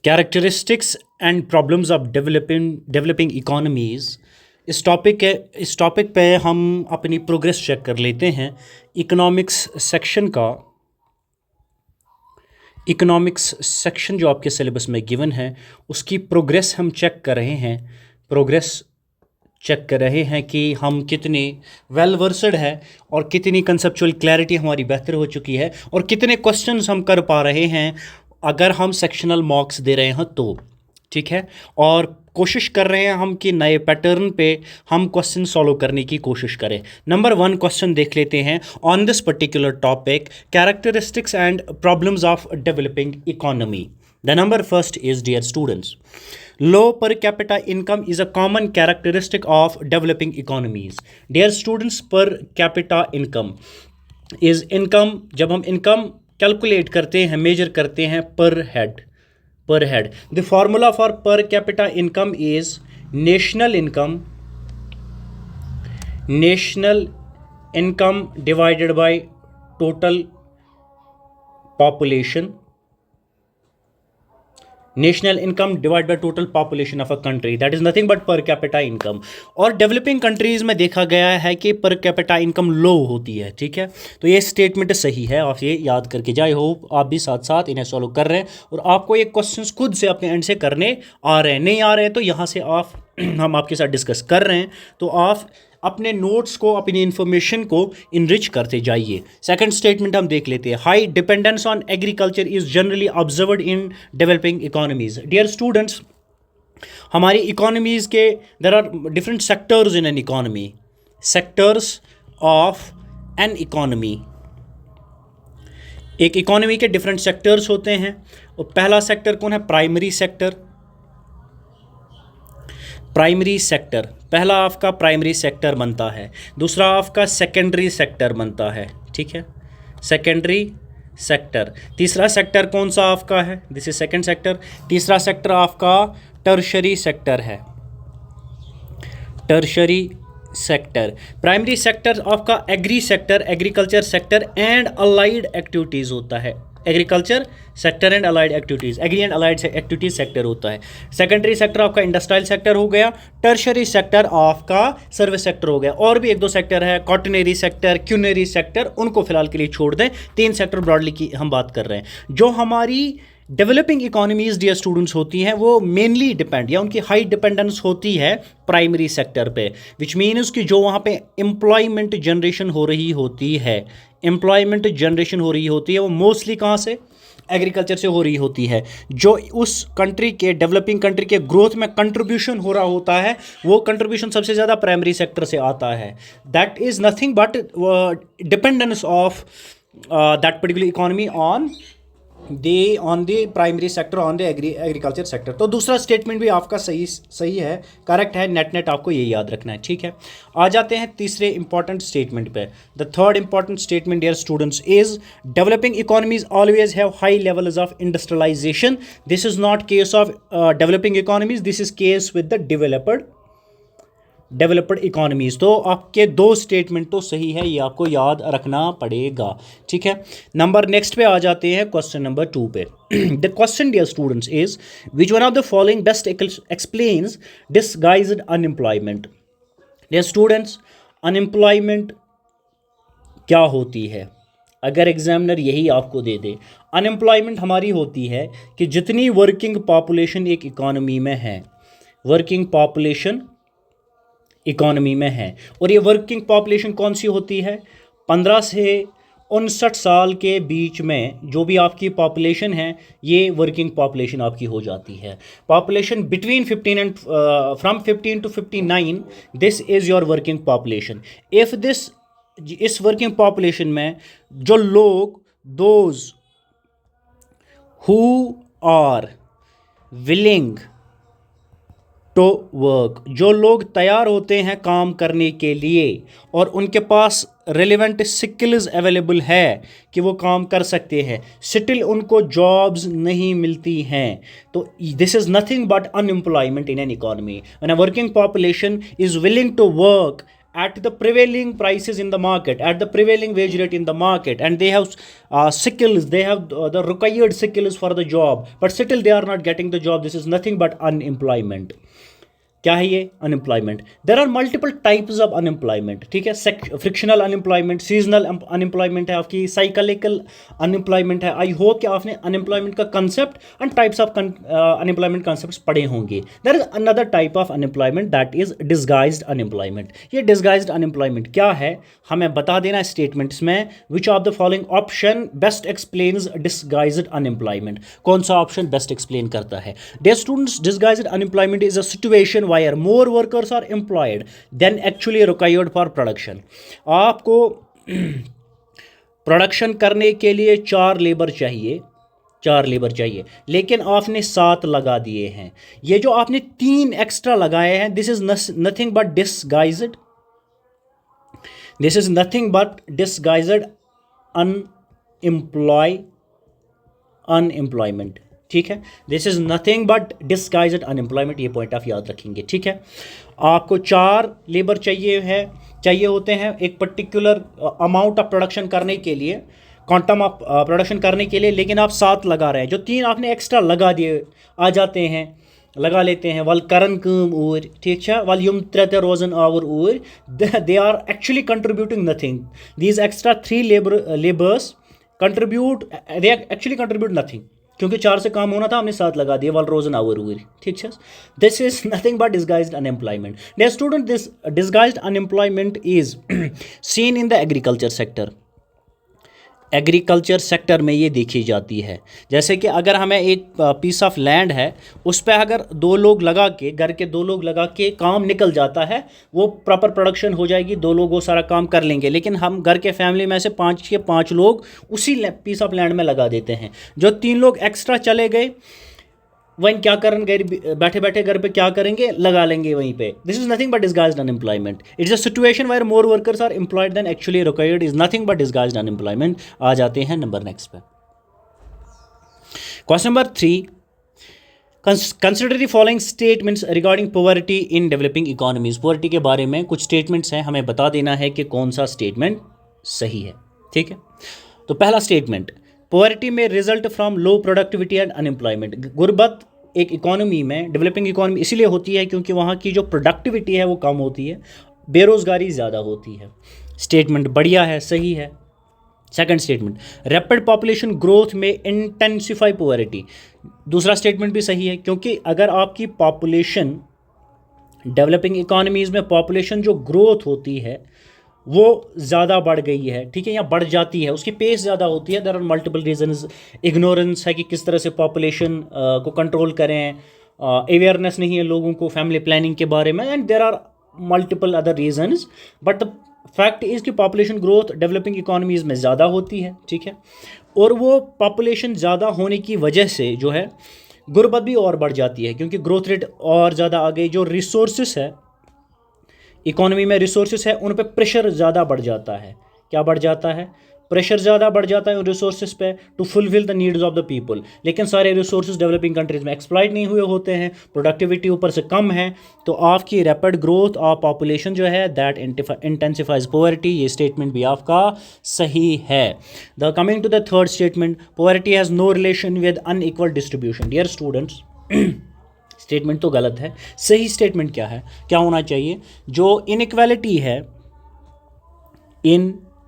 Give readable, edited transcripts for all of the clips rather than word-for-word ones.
Characteristics and problems of developing economies. इस topic पे हम अपनी प्रोग्रेस चेक कर लेते हैं। इकोनॉमिक्स सेक्शन जो आपके सिलेबस में गिवन है उसकी प्रोग्रेस हम चेक कर रहे हैं। प्रोग्रेस चेक कर रहे हैं कि हम कितने वेल वर्सड है और कितनी कंसेप्चुअल क्लैरिटी हमारी बेहतर हो चुकी है और कितने क्वेश्चंस हम कर पा रहे हैं अगर हम सेक्शनल मार्क्स दे रहे हैं तो। ठीक है, और कोशिश कर रहे हैं हम कि नए पैटर्न पे हम क्वेश्चन सॉल्व करने की कोशिश करें। नंबर 1 क्वेश्चन देख लेते हैं on this particular topic, characteristics and problems of developing economy. The number first is, dear students, low per capita income is a common characteristic of developing economies. Dear students, per capita income is income, जब हम income calculate करते हैं, major करते हैं पर head. The formula for per capita income is national income divided by total population. National income divide by total population of a country, that is nothing but per capita income. और developing countries में देखा गया है कि per capita income लो होती है। ठीक है, तो ये स्टेटमेंट सही है, आप ये याद करके जाए। होप आप भी साथ साथ इन्हें सॉल्व कर रहे हैं और आपको ये क्वेश्चंस खुद से अपने एंड से करने आ रहे हैं। नहीं आ रहे हैं तो यहाँ से आप हम आपके साथ डिस्कस कर रहे हैं तो आप अपने नोट्स को, अपनी इंफॉर्मेशन को इनरिच करते जाइए। सेकंड स्टेटमेंट हम देख लेते हैं, high dependence on agriculture is generally observed in developing economies. Dear students, हमारी इकोनॉमीज़ के there are different sectors in an economy, sectors of an economy. एक इकोनॉमी के डिफरेंट सेक्टर्स होते हैं और पहला सेक्टर कौन है? Primary sector. पहला आपका प्राइमरी सेक्टर बनता है, दूसरा आपका सेकेंडरी सेक्टर बनता है। ठीक है, सेकेंडरी सेक्टर। तीसरा सेक्टर कौन सा आपका है? This is second sector. तीसरा सेक्टर आपका टर्शरी सेक्टर है, टर्शरी सेक्टर। प्राइमरी सेक्टर आपका agri sector, agriculture sector and allied activities होता है। Agriculture sector and allied activities, agri and allied activities sector होता है। सेकेंडरी सेक्टर आपका इंडस्ट्रियल सेक्टर हो गया, टर्शरी सेक्टर आपका सर्विस सेक्टर हो गया। और भी 1-2 सेक्टर है, कॉटनरी सेक्टर, क्यूनरी सेक्टर, उनको फिलहाल के लिए छोड़ दें। 3 सेक्टर ब्रॉडली की हम बात कर रहे हैं। जो हमारी डेवलपिंग इकोनॉमीज़ डियर स्टूडेंट्स होती हैं वो मेनली डिपेंड या उनकी हाई डिपेंडेंस होती है प्राइमरी सेक्टर पे, विच मीन्स कि जो वहाँ पे एम्प्लॉयमेंट जनरेशन हो रही होती है, वो मोस्टली कहाँ से? एग्रीकल्चर से हो रही होती है। जो उस कंट्री के, डेवलपिंग कंट्री के ग्रोथ में कंट्रीब्यूशन हो रहा होता है वो कंट्रीब्यूशन सबसे ज़्यादा प्राइमरी सेक्टर से आता है। That is nothing but dependence of that particular economy on the primary sector, on the agriculture sector. तो दूसरा स्टेटमेंट भी आपका सही है, करेक्ट है। नेट आपको ये याद रखना है। ठीक है, आ जाते हैं तीसरे इंपॉर्टेंट स्टेटमेंट पे। The third important statement dear students is, developing economies always have high levels of industrialisation. This is not case of developing economies, this is case with the developed economies. तो आपके 2 statement तो सही है, ये आपको याद रखना पड़ेगा। ठीक है, नेक्स्ट पे आ जाते हैं क्वेश्चन नंबर 2 पे। The question dear students is, which one of the following best explains disguised unemployment. Dear students, unemployment क्या होती है? अगर एग्जामिनर यही आपको दे दे, अनएम्प्लॉयमेंट हमारी होती है कि जितनी वर्किंग पॉपुलेशन एक इकोनॉमी में है, वर्किंग पॉपुलेशन इकोनॉमी में है, और ये वर्किंग पॉपुलेशन कौन सी होती है? 15 से 59 साल के बीच में जो भी आपकी पॉपुलेशन है ये वर्किंग पॉपुलेशन आपकी हो जाती है। Population between 15 and from 15 to 59, this is your working population. If इस वर्किंग पॉपुलेशन में जो लोग, those who are willing to work, जो लोग तैयार होते हैं काम करने के लिए और उनके पास रेलिवेंट स्किल्स अवेलेबल है कि वो काम कर सकते हैं, स्टिल उनको जॉब्स नहीं मिलती हैं, तो this is nothing but unemployment in an economy. When a working population is willing to work at the prevailing prices in the market, at the prevailing wage rate in the market, and they have skills, they have the required skills for the job, but still they are not getting the job. This is nothing but unemployment. क्या है ये? Unemployment. There are multiple types of unemployment. ठीक है, frictional unemployment, seasonal unemployment है आपकी, cyclical unemployment है. I hope कि आपने अनएम्प्लॉयमेंट का concept and types of unemployment concepts पढ़े होंगे. There is another type of unemployment that is disguised unemployment. ये डिस्गाइज्ड अनएम्प्लॉयमेंट क्या है, हमें बता देना स्टेटमेंट्स में. Which of the following option best explains disguised unemployment. कौन सा ऑप्शन बेस्ट एक्सप्लेन करता है? Dear students, disguised unemployment is a situation where more workers are employed than actually required for production. आपको प्रोडक्शन करने के लिए 4 labour चाहिए, लेकिन आपने 7 लगा दिए हैं. ये जो आपने 3 एक्स्ट्रा लगाए हैं, this is nothing but disguised unemployment. ठीक है, this is nothing but disguised unemployment. ये पॉइंट आप याद रखेंगे. ठीक है, आपको 4 लेबर चाहिए होते हैं एक पर्टिकुलर अमाउंट ऑफ प्रोडक्शन करने के लिए, क्वांटम ऑफ प्रोडक्शन करने के लिए, लेकिन आप 7 लगा रहे हैं. जो 3 आपने एक्स्ट्रा लगा दिए लगा लेते हैं. वल करन कम ऊर, ठीक है, वल युम 3 रोजन आवर ऊर, they are actually contributing nothing. These extra 3 labours contribute nothing, क्योंकि 4 से काम होना था, हमने 7 लगा दिए. वाल रोजन आवर हुई. ठीक है, this is nothing but disguised unemployment. Dear student, this disguised unemployment is seen in the agriculture sector. Agriculture sector में ये देखी जाती है. जैसे कि अगर हमें एक पीस ऑफ लैंड है, उस पर अगर 2 लोग लगा के, घर के 2 लोग लगा के काम निकल जाता है, वो प्रॉपर प्रोडक्शन हो जाएगी, 2 लोग वो सारा काम कर लेंगे. लेकिन हम घर के फैमिली में से 5 के 5 लोग उसी पीस ऑफ लैंड में लगा देते हैं. जो 3 लोग एक्स्ट्रा चले गए, वहीं क्या करेंगे, बैठे बैठे घर पे क्या करेंगे, लगा लेंगे वहीं पे. This is nothing but disguised unemployment. It's a situation where more workers are employed than actually required. Is nothing but disguised unemployment. आ जाते हैं नंबर नेक्स्ट पे. Question number 3, consider the following statements regarding poverty in developing economies. Poverty के बारे में कुछ statements हैं, हमें बता देना है कि कौन सा स्टेटमेंट सही है. ठीक है, तो पहला स्टेटमेंट, पॉवर्टी में result from low productivity and unemployment. गुर्बत एक इकोनॉमी में, डेवलपिंग इकोनॉमी इसलिए होती है क्योंकि वहाँ की जो प्रोडक्टिविटी है वो कम होती है, बेरोज़गारी ज़्यादा होती है. स्टेटमेंट बढ़िया है, सही है. Second statement, rapid population growth में इंटेंसिफाई पॉवर्टी. दूसरा स्टेटमेंट भी सही है, क्योंकि अगर आपकी पॉपुलेशन, डेवलपिंग इकोनॉमीज़ में पॉपुलेशन जो ग्रोथ होती है वो ज़्यादा बढ़ गई है, ठीक है, या बढ़ जाती है, उसकी पेस ज़्यादा होती है. There are multiple reasons. Ignorance है कि किस तरह से पॉपुलेशन को कंट्रोल करें, अवेयरनेस नहीं है लोगों को फैमिली प्लानिंग के बारे में, and there are multiple other reasons. But the fact is कि पॉपुलेशन ग्रोथ डेवलपिंग इकोनॉमीज़ में ज़्यादा होती है. ठीक है, और वो पॉपुलेशन ज़्यादा होने की वजह से जो है गुर्बत भी और बढ़ जाती है, क्योंकि ग्रोथ रेट और ज़्यादा आ गई. जो रिसोर्सेस है इकोनॉमी में, रिसोर्सेस है, उन पे प्रेशर ज़्यादा बढ़ जाता है. क्या बढ़ जाता है? प्रेशर ज़्यादा बढ़ जाता है उन रिसोर्सेज पे to fulfil the needs of the people. लेकिन सारे रिसोर्सेज डेवलपिंग कंट्रीज़ में एक्सप्लॉइट नहीं हुए होते हैं, प्रोडक्टिविटी ऊपर से कम है, तो आपकी रैपिड ग्रोथ ऑफ पॉपुलेशन जो है दैट इंटेंसिफाइज पॉवर्टी. ये स्टेटमेंट भी आपका सही है. The coming to the third statement, poverty has no relation with unequal distribution. Dear students, statement तो गलत है. सही स्टेटमेंट क्या है, क्या होना चाहिए? जो इनइक्वालिटी है,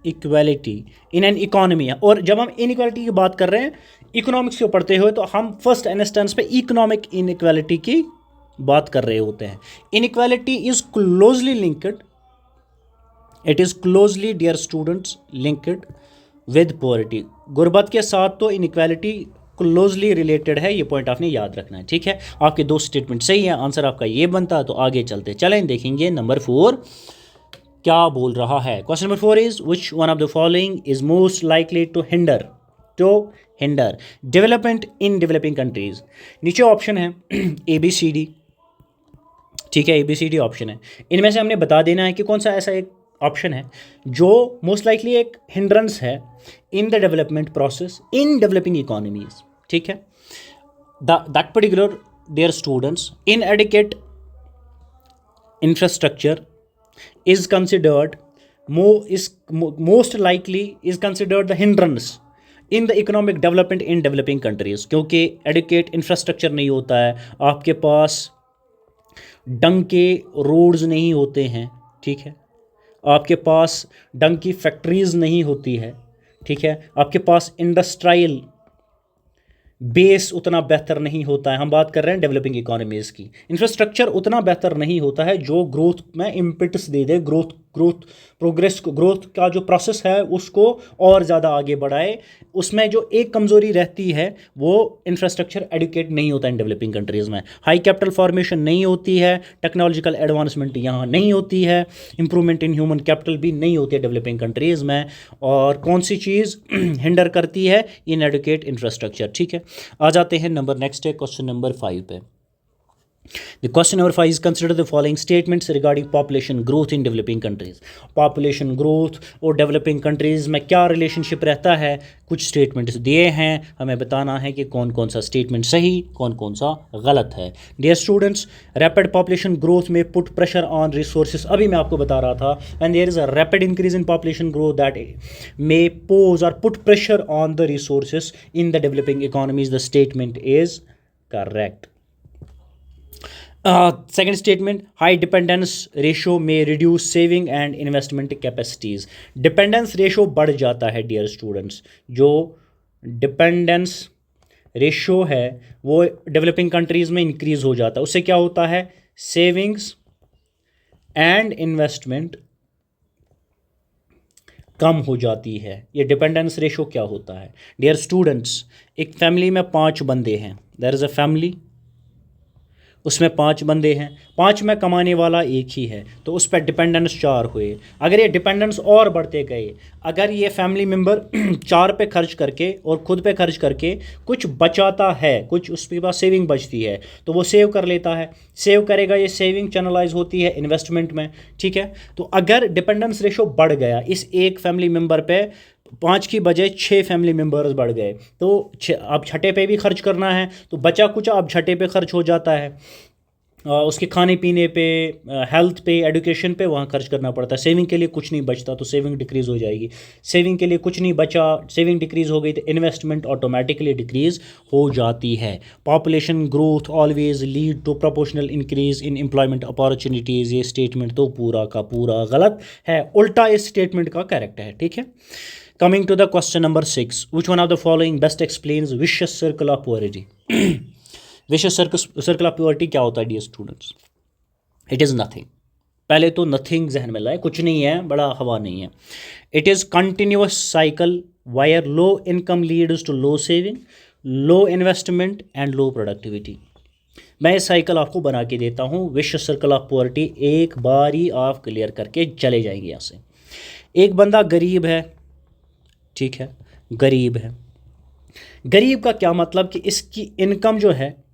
इक्वालिटी इन एन इकोनॉमी है. और जब हम इनइक्वालिटी की बात कर रहे हैं इकोनॉमिक्स को पढ़ते हुए, तो हम फर्स्ट इंस्टेंस पे इकोनॉमिक इनइक्वालिटी की बात कर रहे होते हैं. Inequality is closely linked, it is closely dear students linked with poverty. गुर्बत के साथ तो इनइक्वालिटी क्लोजली रिलेटेड है. ये पॉइंट आपने याद रखना है. ठीक है, आपके 2 स्टेटमेंट सही है, आंसर आपका ये बनता है. तो आगे चलते चलें, देखेंगे नंबर 4 क्या बोल रहा है. Question number 4 is which one of the following is most likely to hinder development in developing countries. नीचे ऑप्शन है ABCD. ठीक है, ABCD ऑप्शन है. इनमें से हमने बता देना है कि कौन सा ऐसा एक ऑप्शन है जो मोस्ट लाइकली एक हिंड्रेंस है in the development process in developing economies. ठीक है, that particular dear students, inadequate infrastructure, is considered most likely is considered the hindrance in the economic development in developing countries, क्योंकि adequate infrastructure नहीं होता है, आपके पास डंग के roads नहीं होते हैं, ठीक है, आपके पास डंग की फैक्ट्रीज़ नहीं होती है, ठीक है, आपके पास इंडस्ट्रियल बेस उतना बेहतर नहीं होता है। हम बात कर रहे हैं डेवलपिंग इकोनॉमीज़ की। इंफ्रास्ट्रक्चर उतना बेहतर नहीं होता है जो ग्रोथ में इम्पिटस दे दे, ग्रोथ प्रोग्रेस को, ग्रोथ का जो प्रोसेस है उसको और ज़्यादा आगे बढ़ाए। उसमें जो एक कमज़ोरी रहती है वो इंफ्रास्ट्रक्चर एडुकेट नहीं होता इन डेवलपिंग कंट्रीज़ में, हाई कैपिटल फॉर्मेशन नहीं होती है, टेक्नोलॉजिकल एडवांसमेंट यहाँ नहीं होती है, इंप्रूवमेंट इन ह्यूमन कैपिटल भी नहीं होती है डेवलपिंग कंट्रीज़ में। और कौन सी चीज़ हिंडर करती है? इन एडुकेट इंफ्रास्ट्रक्चर, ठीक है। आ जाते हैं नंबर नेक्स्ट है क्वेश्चन नंबर 5 पे। The question number 5 is consider the following statements regarding population growth in developing countries. Population growth और developing countries में क्या रिलेशनशिप रहता है? कुछ स्टेटमेंट्स दिए हैं, हमें बताना है कि कौन कौन सा स्टेटमेंट सही, कौन कौन सा गलत है। Dear students, rapid population growth में पुट प्रेशर ऑन रिसोर्सेज, अभी मैं आपको बता रहा था, and there is a rapid increase in population growth that may pose or put pressure on the resources in the developing economies. The statement is correct. Second statement, high dependence ratio may reduce saving and investment capacities. Dependence ratio बढ़ जाता है dear students, जो dependence ratio है वो developing countries में increase हो जाता है। उससे क्या होता है? सेविंग्स एंड इन्वेस्टमेंट कम हो जाती है। ये डिपेंडेंस रेशो क्या होता है डियर स्टूडेंट्स? एक फैमिली में 5 बंदे हैं, देयर इज़ अ फैमिली, उसमें 5 बंदे हैं, 5 में कमाने वाला एक ही है, तो उस पर डिपेंडेंस 4 हुए। अगर ये डिपेंडेंस और बढ़ते गए, अगर ये फैमिली मेम्बर 4 पे खर्च करके और ख़ुद पे खर्च करके कुछ बचाता है, कुछ उसके पास सेविंग बचती है, तो वो सेव कर लेता है, सेव करेगा, ये सेविंग चैनलाइज होती है इन्वेस्टमेंट में, ठीक है। तो अगर डिपेंडेंस रेशो बढ़ गया, इस एक फैमिली मेम्बर पे 5 की बजाय 6 फैमिली मेम्बर्स बढ़ गए, तो अब छठे पे भी खर्च करना है, तो बचा कुछ अब छठे पे खर्च हो जाता है, उसके खाने पीने पे, हेल्थ पे, एजुकेशन पे वहाँ खर्च करना पड़ता है। सेविंग के लिए कुछ नहीं बचता तो सेविंग डिक्रीज़ हो जाएगी, सेविंग के लिए कुछ नहीं बचा, सेविंग डिक्रीज़ हो गई तो इन्वेस्टमेंट ऑटोमेटिकली डिक्रीज़ हो जाती है। Population growth always lead to proportional increase in employment opportunities, ये स्टेटमेंट तो पूरा का पूरा गलत है, उल्टा इस स्टेटमेंट का करेक्ट है, ठीक है। Coming to the question number 6, which one of the following best explains vicious circle of poverty? Vicious circle of poverty क्या होता है dear students? It is nothing. पहले तो नथिंग जहन में लाए, कुछ नहीं है, बड़ा हवा नहीं है। It is continuous cycle where low income leads to low saving, low investment and low productivity. मैं इस साइकिल आपको बना के देता हूँ, विशियस सर्कल ऑफ पोवर्टी, एक बार ही आप क्लियर करके चले जाएंगे यहाँ से। एक बंदा गरीब है, ठीक है, गरीब है। गरीब का क्या मतलब कि इसकी इनकम जो है,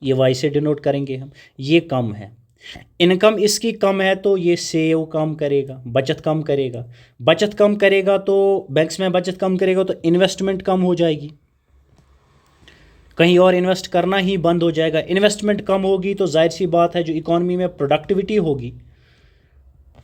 ये वाई से डिनोट करेंगे हम, ये कम है। इनकम इसकी कम है तो ये सेव कम करेगा, बचत कम करेगा, बचत कम करेगा तो बैंक्स में बचत कम करेगा तो इन्वेस्टमेंट कम हो जाएगी, कहीं और इन्वेस्ट करना ही बंद हो जाएगा। इन्वेस्टमेंट कम होगी तो जाहिर सी बात है जो इकॉनमी में प्रोडक्टिविटी होगी,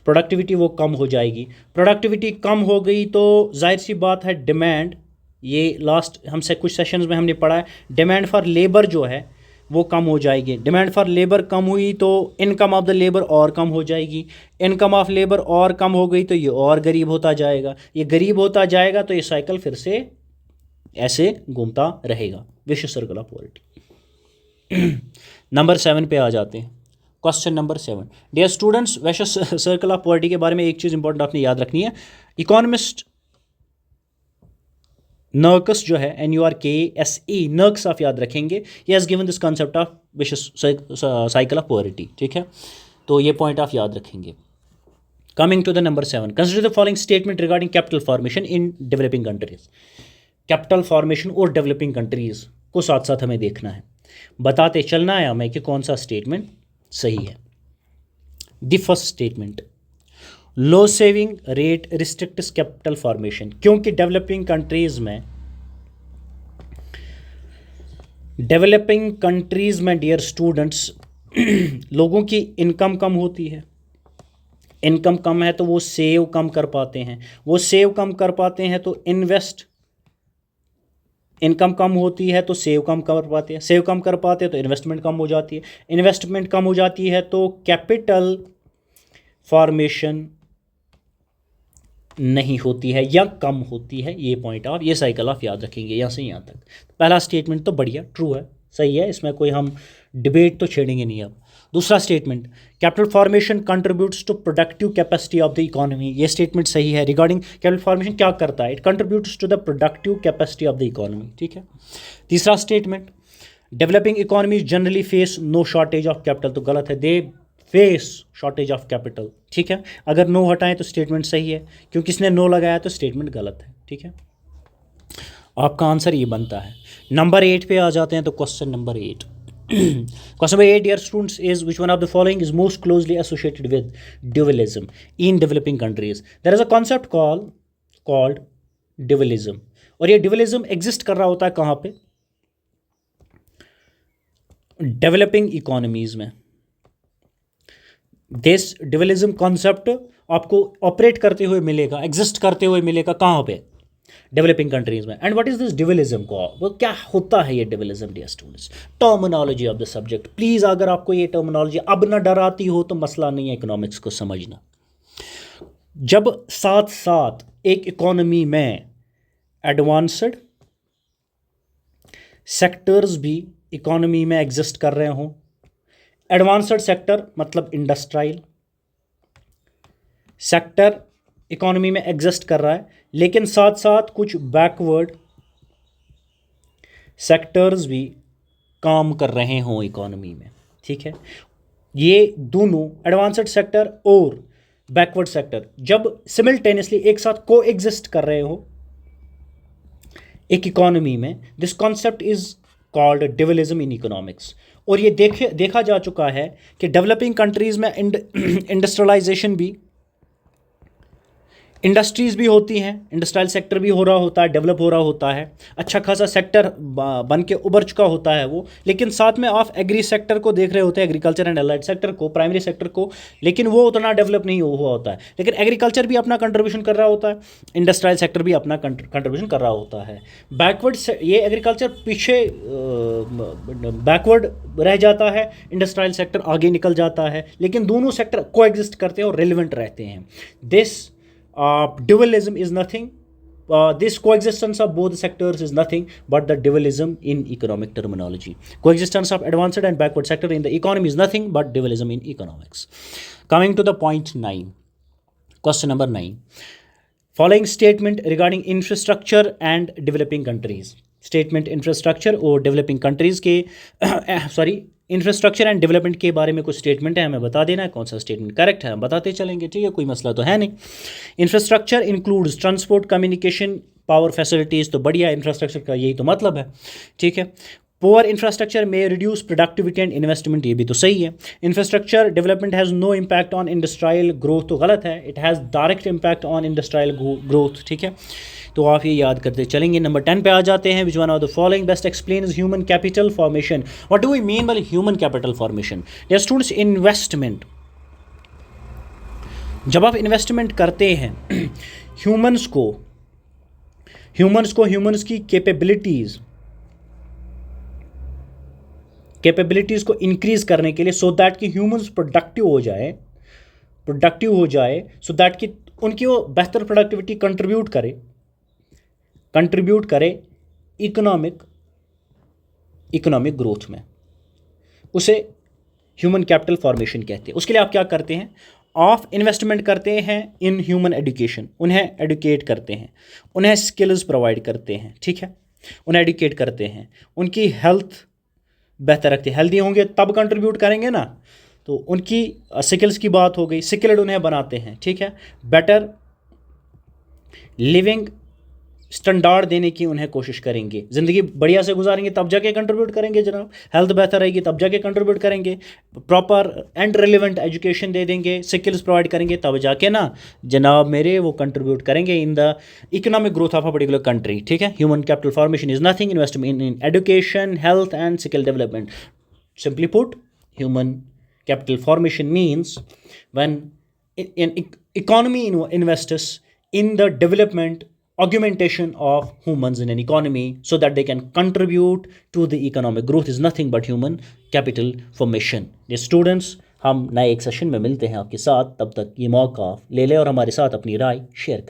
प्रोडक्टिविटी वो कम हो जाएगी। प्रोडक्टिविटी कम हो गई तो जाहिर सी बात है डिमांड, ये लास्ट हमसे कुछ सेशंस में हमने पढ़ा है, डिमांड फॉर लेबर जो है वो कम हो जाएगी। डिमांड फॉर लेबर कम हुई तो इनकम ऑफ द लेबर और कम हो जाएगी, इनकम ऑफ लेबर और कम हो गई तो ये और गरीब होता जाएगा, ये गरीब होता जाएगा तो ये साइकिल फिर से ऐसे घूमता रहेगा, vicious circle of poverty. Number 7 पे आ जाते हैं, question number 7। Dear students, vicious circle of poverty के बारे में एक चीज़ इंपॉर्टेंट आपने याद रखनी है। इकोनॉमिस्ट नर्कस जो है, NURKSE, नर्कस आप याद रखेंगे, ये has given this concept of vicious cycle of poverty, ठीक है, तो ये पॉइंट आप याद रखेंगे। Coming to the number 7, consider the following statement regarding capital formation in developing countries. Capital formation और डेवलपिंग कंट्रीज को साथ साथ हमें देखना है, बताते चलना है हमें कि कौन सा स्टेटमेंट सही है। The first statement, low saving rate restricts capital formation, क्योंकि डेवलपिंग कंट्रीज में डियर स्टूडेंट्स लोगों की इनकम कम होती है, इनकम कम है तो वो सेव कम कर पाते हैं, वो सेव कम कर पाते हैं तो इनकम कम होती है तो सेव कम कर पाते हैं, सेव कम कर पाते हैं तो इन्वेस्टमेंट कम हो जाती है, इन्वेस्टमेंट कम हो जाती है तो कैपिटल फॉर्मेशन नहीं होती है या कम होती है। ये पॉइंट आप, ये साइकिल आप याद रखेंगे यहाँ से यहाँ तक। पहला स्टेटमेंट तो बढ़िया ट्रू है, सही है, इसमें कोई हम डिबेट तो छेड़ेंगे नहीं अब। दूसरा statement, capital formation contributes to productive capacity of the economy, ये स्टेटमेंट सही है। रिगार्डिंग कैपिटल फॉर्मेशन क्या करता है, it contributes to the productive capacity of the economy, ठीक है। तीसरा statement, developing economy generally face no shortage of capital, तो गलत है, they face shortage of capital, ठीक है। अगर नो हटाएं तो स्टेटमेंट सही है, क्योंकि इसने नो लगाया तो स्टेटमेंट गलत है, ठीक है। आपका आंसर ये बनता है। नंबर 8 पे आ जाते हैं, तो question number 8 question number 8 dear students is which one of the following is most closely associated with dualism in developing countries? There is a concept called dualism, और ये dualism exist कर रहा होता है कहाँ पे, डेवलपिंग इकोनॉमीज में। This dualism concept आपको ऑपरेट करते हुए मिलेगा, एग्जिस्ट करते हुए मिलेगा कहाँ पे, डेवलपिंग कंट्रीज में। And what is this dualism को, वो क्या होता है ये dualism dear students, terminology of the subject. Please अगर आपको ये टर्मिनोलॉजी अब ना डराती हो तो मसला नहीं है इकोनॉमिक्स को समझना। जब साथ साथ एक इकोनॉमी में एडवांस्ड सेक्टर्स भी इकोनॉमी में एग्जिस्ट कर रहे हों, एडवांस्ड सेक्टर मतलब इंडस्ट्रियल सेक्टर इकोनॉमी में एग्जिस्ट कर रहा है, लेकिन साथ साथ कुछ बैकवर्ड सेक्टर्स भी काम कर रहे हों इकोनॉमी में, ठीक है। ये दोनों एडवांस्ड सेक्टर और बैकवर्ड सेक्टर जब सिमिल्टेनियसली एक साथ को एग्जिस्ट कर रहे हो एक इकोनॉमी में, this concept is called dualism in economics. और ये देखा जा चुका है कि डेवलपिंग कंट्रीज में इंडस्ट्रियलाइजेशन भी, इंडस्ट्रीज़ भी होती हैं, इंडस्ट्रियल सेक्टर भी हो रहा होता है, डेवलप हो रहा होता है, अच्छा खासा सेक्टर बन के उभर चुका होता है वो, लेकिन साथ में आप एग्री सेक्टर को देख रहे होते हैं, एग्रीकल्चर एंड एलाइड सेक्टर को, प्राइमरी सेक्टर को, लेकिन वो उतना डेवलप नहीं हुआ होता है। लेकिन एग्रीकल्चर भी अपना कंट्रीब्यूशन कर रहा होता है, इंडस्ट्रियल सेक्टर भी अपना कंट्रीब्यूशन कर रहा होता है। बैकवर्ड ये एग्रीकल्चर पीछे बैकवर्ड रह जाता है, इंडस्ट्रियल सेक्टर आगे निकल जाता है, लेकिन दोनों सेक्टर को एग्जिस्ट करते हैं और रिलेवेंट रहते हैं। This dualism is nothing, this coexistence of both sectors is nothing but the dualism in economic terminology. Coexistence of advanced and backward sector in the economy is nothing but dualism in economics. Coming to the point 9, question number 9, following statement regarding infrastructure and developing countries, statement infrastructure और developing countries के infrastructure and development के बारे में कुछ statement है, हमें बता देना है कौन सा स्टेटमेंट करेक्ट है, हम बताते चलेंगे, ठीक है, कोई मसला तो है नहीं। Infrastructure includes transport, communication, power facilities, तो बढ़िया, इंफ्रास्ट्रक्चर का यही तो मतलब है, ठीक है। पुअर इंफ्रास्ट्रक्चर में रिड्यूस प्रोडक्टिविटी एंड इन्वेस्टमेंट, ये भी तो सही है। Infrastructure development has no impact on industrial growth, तो गलत है, it has direct impact on industrial growth, ठीक है। तो आप ये याद करते चलेंगे। नंबर 10 पे आ जाते हैं, which one of the following best explains human capital formation. What do we mean by human capital formation? Dear students, investment, जब आप इन्वेस्टमेंट करते हैं ह्यूमंस की कैपेबिलिटीज़ को इंक्रीज करने के लिए, सो दैट कि ह्यूमंस प्रोडक्टिव हो जाए, सो दैट कि उनकी वो बेहतर प्रोडक्टिविटी कंट्रीब्यूट करे इकोनॉमिक ग्रोथ में, उसे ह्यूमन कैपिटल फॉर्मेशन कहते हैं। उसके लिए आप क्या करते हैं, आप इन्वेस्टमेंट करते हैं इन ह्यूमन एजुकेशन, उन्हें एडुकेट करते हैं, उन्हें स्किल्स प्रोवाइड करते हैं, ठीक है, उन्हें एडुकेट करते हैं, उनकी हेल्थ बेहतर रखते हैं, हेल्दी होंगे तब कंट्रीब्यूट करेंगे ना, तो उनकी स्किल्स की बात हो गई, स्किल्ड उन्हें बनाते हैं, ठीक है, बेटर लिविंग स्टैंडर्ड देने की उन्हें कोशिश करेंगे, ज़िंदगी बढ़िया से गुजारेंगे तब जाके कंट्रीब्यूट करेंगे जनाब, हेल्थ बेहतर रहेगी तब जाके कंट्रीब्यूट करेंगे, प्रॉपर एंड रिलेवेंट एजुकेशन दे देंगे, स्किल्स प्रोवाइड करेंगे तब जाके ना जनाब मेरे वो कंट्रीब्यूट करेंगे इन the economic growth of a particular country, ठीक है। Human capital formation is nothing investment in education, health and skill development. Simply put, human capital formation means when economy investors in the development augmentation of humans in an economy so that they can contribute to the economic growth is nothing but human capital formation. ये students, हम नए एक session में मिलते हैं आपके साथ, तब तक ये मौका ले लें और हमारे साथ अपनी राय शेयर करें.